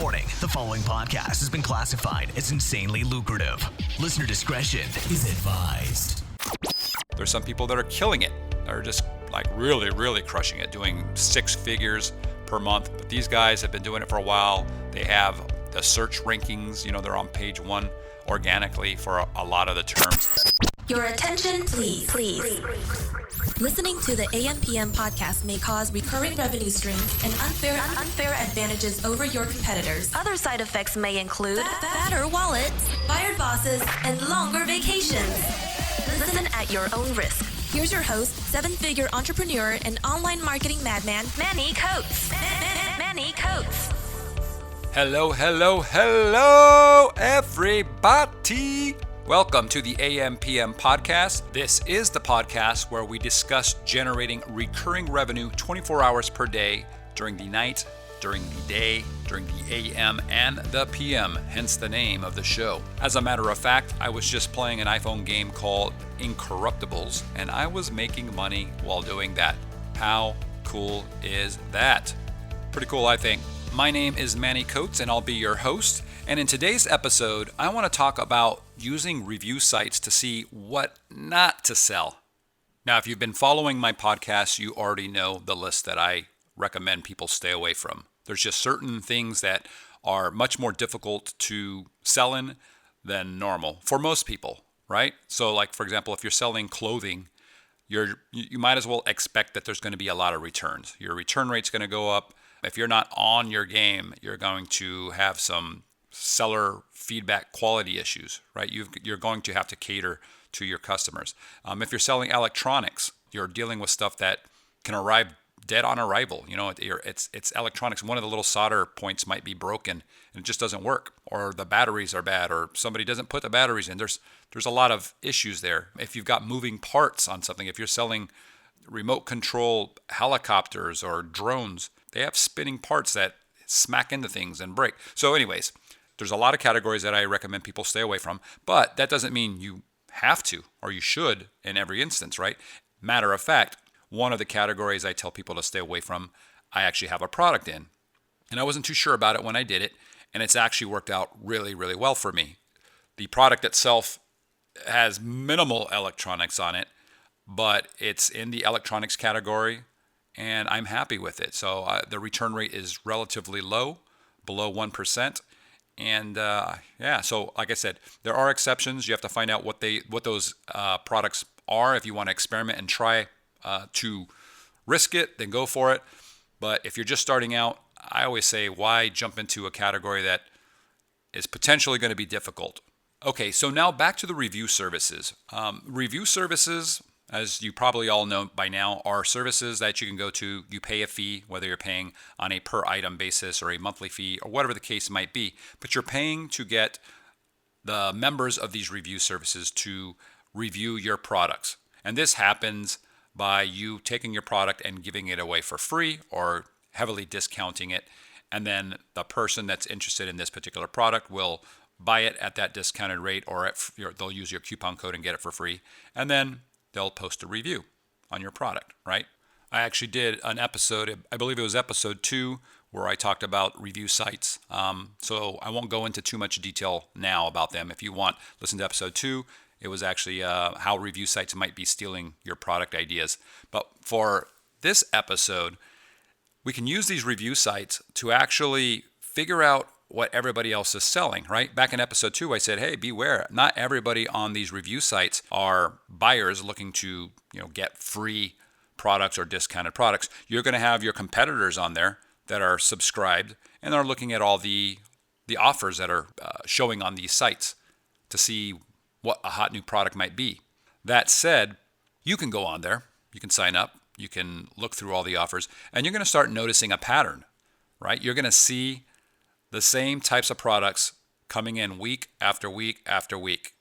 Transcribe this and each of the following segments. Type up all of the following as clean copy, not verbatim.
Warning, the following podcast has been classified as insanely lucrative. Listener discretion is advised. There's some people that are killing it. They're just like really crushing it, doing 6 figures per month. But these guys have been doing it for a while. They have the search rankings, they're on page 1 organically for a lot of the terms. Your attention, please. Listening to the AMPM podcast may cause recurring revenue streams and unfair advantages over your competitors. Other side effects may include fatter wallets, fired bosses, and longer vacations. Listen at your own risk. Here's your host, 7-figure entrepreneur and online marketing madman, Manny Coates. Manny Coates. Hello, everybody. Welcome to the AMPM podcast. This is the podcast where we discuss generating recurring revenue 24 hours per day during the night, during the day, during the AM and the PM, hence the name of the show. As a matter of fact, I was just playing an iPhone game called Incorruptibles, and I was making money while doing that. How cool is that? Pretty cool, I think. My name is Manny Coates, and I'll be your host. And in today's episode, I want to talk about using review sites to see what not to sell. Now, if you've been following my podcast, you already know the list that I recommend people stay away from. There's just certain things that are much more difficult to sell in than normal for most people, right? So like, for example, if you're selling clothing, you might as well expect that there's going to be a lot of returns. Your return rate's going to go up. If you're not on your game, you're going to have some seller feedback quality issues, right? You're going to have to cater to your customers. If you're selling electronics, you're dealing with stuff that can arrive dead on arrival. It's electronics. One of the little solder points might be broken and it just doesn't work, or the batteries are bad, or somebody doesn't put the batteries in. There's a lot of issues there. If you've got moving parts on something, if you're selling remote control helicopters or drones, they have spinning parts that smack into things and break. So anyways, there's a lot of categories that I recommend people stay away from, but that doesn't mean you have to or you should in every instance, right? Matter of fact, one of the categories I tell people to stay away from, I actually have a product in. And I wasn't too sure about it when I did it, and it's actually worked out really well for me. The product itself has minimal electronics on it, but it's in the electronics category, and I'm happy with it. So the return rate is relatively low, below 1%. And so like I said, there are exceptions. You have to find out what those products are. If you want to experiment and try to risk it, then go for it. But if you're just starting out, I always say, why jump into a category that is potentially going to be difficult? Okay, so now back to the review services. Review services, as you probably all know by now, are services that you can go to. You pay a fee, whether you're paying on a per item basis or a monthly fee or whatever the case might be, but you're paying to get the members of these review services to review your products. And this happens by you taking your product and giving it away for free or heavily discounting it. And then the person that's interested in this particular product will buy it at that discounted rate, or they'll use your coupon code and get it for free. And then they'll post a review on your product, right? I actually did an episode, I believe it was episode 2, where I talked about review sites. So I won't go into too much detail now about them. If you want, listen to episode 2. It was actually how review sites might be stealing your product ideas. But for this episode, we can use these review sites to actually figure out what everybody else is selling, right? Back in episode 2, I said, hey, beware. Not everybody on these review sites are buyers looking to, get free products or discounted products. You're going to have your competitors on there that are subscribed and are looking at all the offers that are showing on these sites to see what a hot new product might be. That said, you can go on there, you can sign up, you can look through all the offers, and you're going to start noticing a pattern, right? You're going to see the same types of products coming in week after week after week.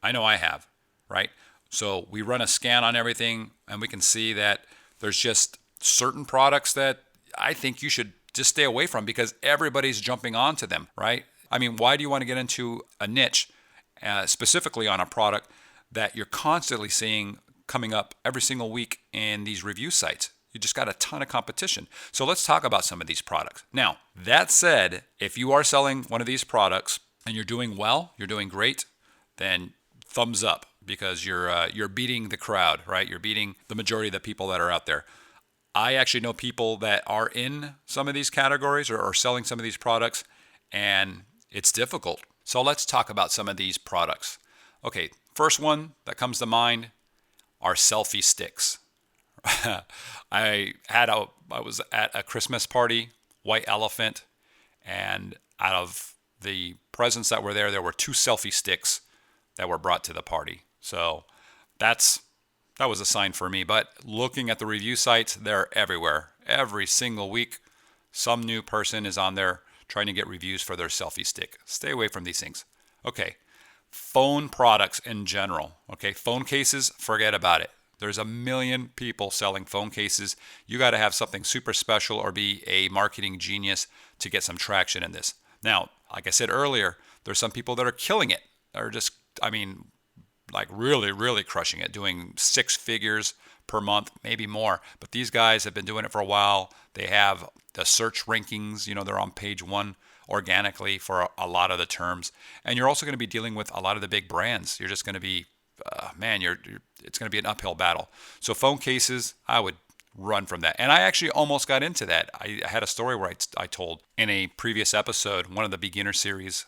I know I have, right? So we run a scan on everything, and we can see that there's just certain products that I think you should just stay away from because everybody's jumping onto them, right? I mean, why do you want to get into a niche, specifically on a product that you're constantly seeing coming up every single week in these review sites? You just got a ton of competition. So let's talk about some of these products. Now, that said, if you are selling one of these products and you're doing well, you're doing great, then thumbs up, because you're beating the crowd, right? You're beating the majority of the people that are out there. I actually know people that are in some of these categories or selling some of these products, and it's difficult. So let's talk about some of these products. Okay, first one that comes to mind are selfie sticks. I was at a Christmas party, white elephant, and out of the presents that were there were 2 selfie sticks that were brought to the party. So that was a sign for me. But looking at the review sites, they're everywhere. Every single week, some new person is on there trying to get reviews for their selfie stick. Stay away from these things. Okay, phone products in general. Okay, phone cases, forget about it. There's a million people selling phone cases. You got to have something super special or be a marketing genius to get some traction in this. Now, like I said earlier, there's some people that are killing it. They're just, like really, really crushing it, doing 6 figures per month, maybe more. But these guys have been doing it for a while. They have the search rankings, they're on page 1 organically for a lot of the terms. And you're also going to be dealing with a lot of the big brands. You're just going to be, it's going to be an uphill battle. So phone cases, I would run from that. And I actually almost got into that. I had a story where I told in a previous episode, one of the beginner series,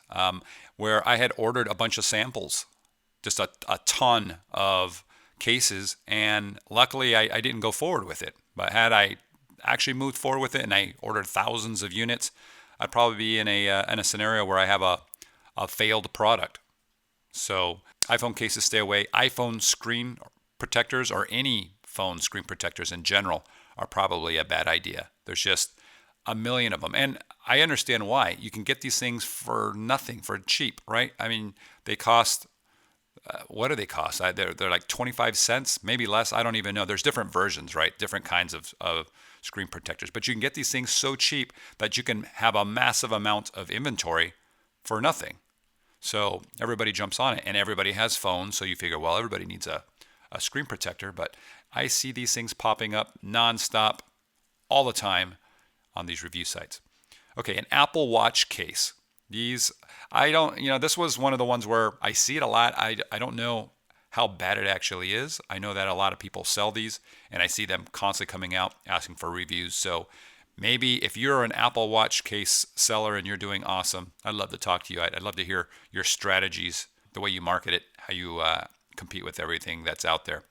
where I had ordered a bunch of samples, just a ton of cases, and luckily I didn't go forward with it. But had I actually moved forward with it and I ordered thousands of units, I'd probably be in a scenario where I have a failed product. So iPhone cases, stay away. iPhone screen protectors, or any phone screen protectors in general, are probably a bad idea. There's just a million of them. And I understand why. You can get these things for nothing, for cheap, right? They cost, what do they cost? They're like 25 cents, maybe less. I don't even know. There's different versions, right? Different kinds of screen protectors. But you can get these things so cheap that you can have a massive amount of inventory for nothing. So everybody jumps on it, and everybody has phones. So you figure, well, everybody needs a screen protector. But I see these things popping up nonstop all the time on these review sites. Okay, an Apple Watch case. These, this was one of the ones where I see it a lot. I don't know how bad it actually is. I know that a lot of people sell these, and I see them constantly coming out asking for reviews. So maybe if you're an Apple Watch case seller and you're doing awesome, I'd love to talk to you. I'd love to hear your strategies, the way you market it, how you compete with everything that's out there.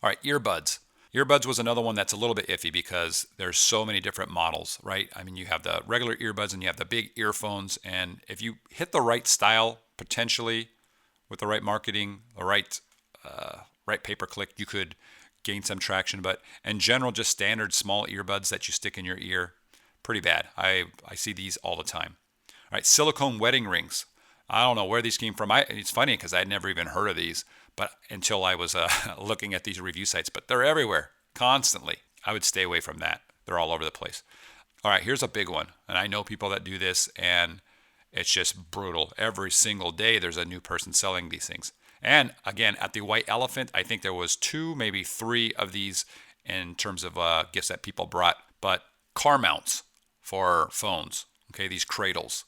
All right, earbuds. Earbuds was another one that's a little bit iffy because there's so many different models, right? You have the regular earbuds and you have the big earphones. And if you hit the right style, potentially with the right marketing, the right pay-per-click, you could gain some traction. But in general, just standard small earbuds that you stick in your ear, pretty bad. I see these all the time. All right, silicone wedding rings. I don't know where these came from. It's funny because I'd never even heard of these, but until I was looking at these review sites. But they're everywhere, constantly. I would stay away from that. They're all over the place. All right, here's a big one. And I know people that do this, and it's just brutal. Every single day, there's a new person selling these things. And again, at the White Elephant, I think there was 2, maybe 3 of these in terms of gifts that people brought. But car mounts for phones, okay, these cradles.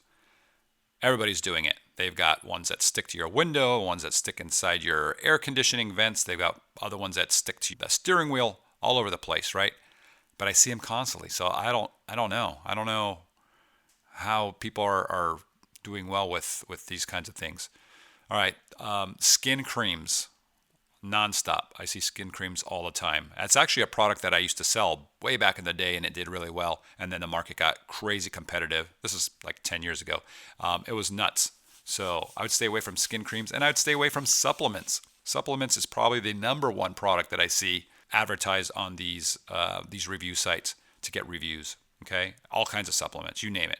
Everybody's doing it. They've got ones that stick to your window, ones that stick inside your air conditioning vents. They've got other ones that stick to the steering wheel, all over the place, right? But I see them constantly. So I don't know. I don't know how people are doing well with these kinds of things. All right, skin creams, nonstop. I see skin creams all the time. It's actually a product that I used to sell way back in the day, and it did really well. And then the market got crazy competitive. This is like 10 years ago. It was nuts. So I would stay away from skin creams, and I would stay away from supplements. Supplements is probably the number one product that I see advertised on these review sites to get reviews. Okay, all kinds of supplements, you name it.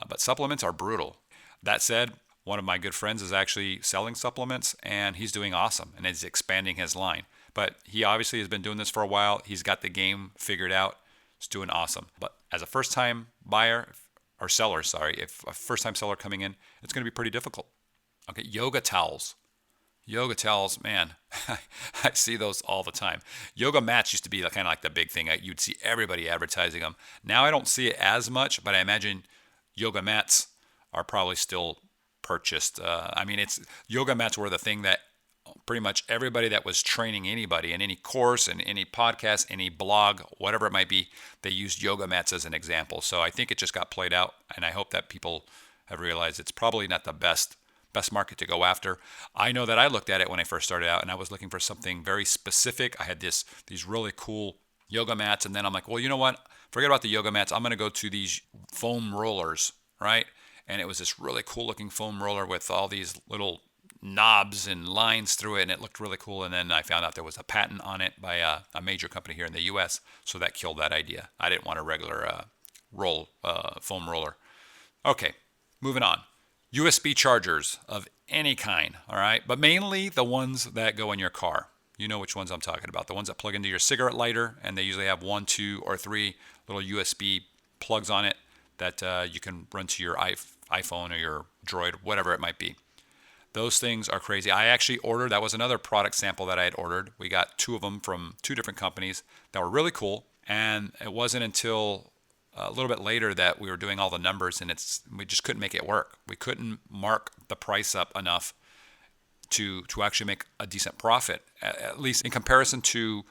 But supplements are brutal. That said, one of my good friends is actually selling supplements, and he's doing awesome, and is expanding his line. But he obviously has been doing this for a while. He's got the game figured out. He's doing awesome. But as a first-time buyer, or seller, sorry, if a first-time seller coming in, it's going to be pretty difficult. Okay, yoga towels. Yoga towels, man, I see those all the time. Yoga mats used to be kind of like the big thing. You'd see everybody advertising them. Now I don't see it as much, but I imagine yoga mats are probably still purchased. Yoga mats were the thing that pretty much everybody that was training anybody in any course, in any podcast, any blog, whatever it might be, they used yoga mats as an example. So I think it just got played out, and I hope that people have realized it's probably not the best market to go after. I know that I looked at it when I first started out, and I was looking for something very specific. I had these really cool yoga mats, and then I'm like, well, you know what? Forget about the yoga mats. I'm going to go to these foam rollers, right? And it was this really cool looking foam roller with all these little knobs and lines through it, and it looked really cool. And then I found out there was a patent on it by a major company here in the U.S., so that killed that idea. I didn't want a regular foam roller. Okay, moving on. USB chargers of any kind, all right? But mainly the ones that go in your car. You know which ones I'm talking about. The ones that plug into your cigarette lighter, and they usually have 1, 2, or 3 little USB plugs on it that you can run to your iPhone or your Droid, whatever it might be. Those things are crazy. I actually ordered, that was another product sample that I had ordered. We got 2 of them from 2 different companies that were really cool. And it wasn't until a little bit later that we were doing all the numbers, and we just couldn't make it work. We couldn't mark the price up enough to actually make a decent profit, at least in comparison to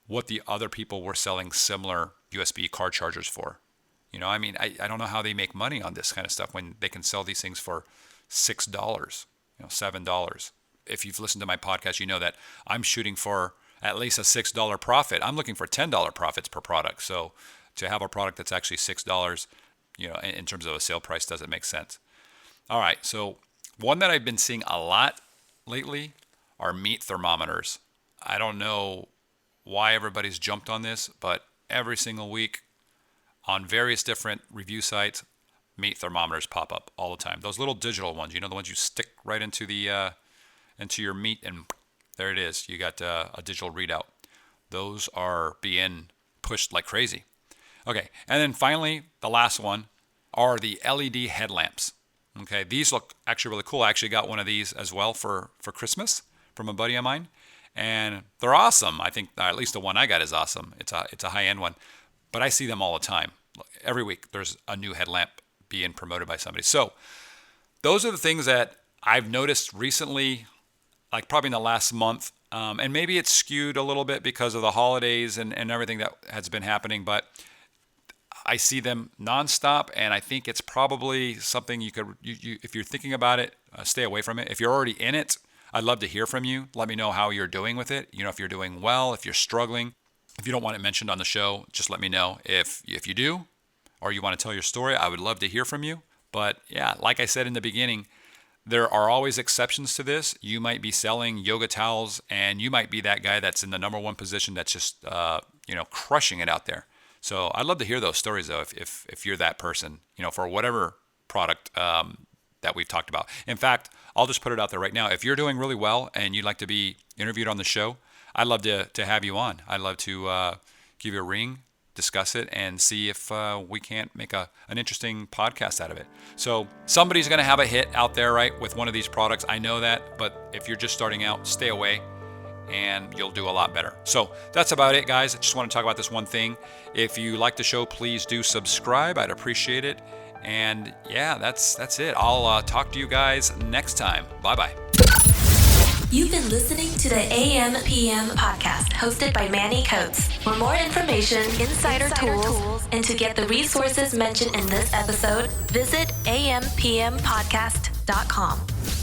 what the other people were selling similar USB car chargers for. You know, I mean, I don't know how they make money on this kind of stuff when they can sell these things for $6, $7. If you've listened to my podcast, you know that I'm shooting for at least a $6 profit. I'm looking for $10 profits per product. So to have a product that's actually $6, in terms of a sale price doesn't make sense. All right, so one that I've been seeing a lot lately are meat thermometers. I don't know why everybody's jumped on this, but every single week on various different review sites, meat thermometers pop up all the time. Those little digital ones, the ones you stick right into into your meat, and there it is. You got a digital readout. Those are being pushed like crazy. Okay, and then finally, the last one are the LED headlamps. Okay, these look actually really cool. I actually got one of these as well for Christmas from a buddy of mine, and they're awesome. I think at least the one I got is awesome. It's a high-end one, but I see them all the time. Every week there's a new headlamp being promoted by somebody. So those are the things that I've noticed recently, like probably in the last month, and maybe it's skewed a little bit because of the holidays and everything that has been happening, but I see them nonstop, and I think it's probably something you if you're thinking about it, stay away from it. If you're already in it, I'd love to hear from you. Let me know how you're doing with it. If you're doing well, if you're struggling. If you don't want it mentioned on the show, just let me know. If you do, or you want to tell your story, I would love to hear from you. But yeah, like I said in the beginning, there are always exceptions to this. You might be selling yoga towels, and you might be that guy that's in the number one position that's just crushing it out there. So I'd love to hear those stories, though, if you're that person, for whatever product that we've talked about. In fact, I'll just put it out there right now. If you're doing really well and you'd like to be interviewed on the show, I'd love to have you on. I'd love to give you a ring, discuss it, and see if we can't make an interesting podcast out of it. So somebody's going to have a hit out there, right, with one of these products. I know that, but if you're just starting out, stay away, and you'll do a lot better. So that's about it, guys. I just want to talk about this one thing. If you like the show, please do subscribe. I'd appreciate it. And yeah, that's it. I'll talk to you guys next time. Bye-bye. You've been listening to the AM/PM podcast hosted by Manny Coates. For more information, insider tools, and to get the resources mentioned in this episode, visit ampmpodcast.com.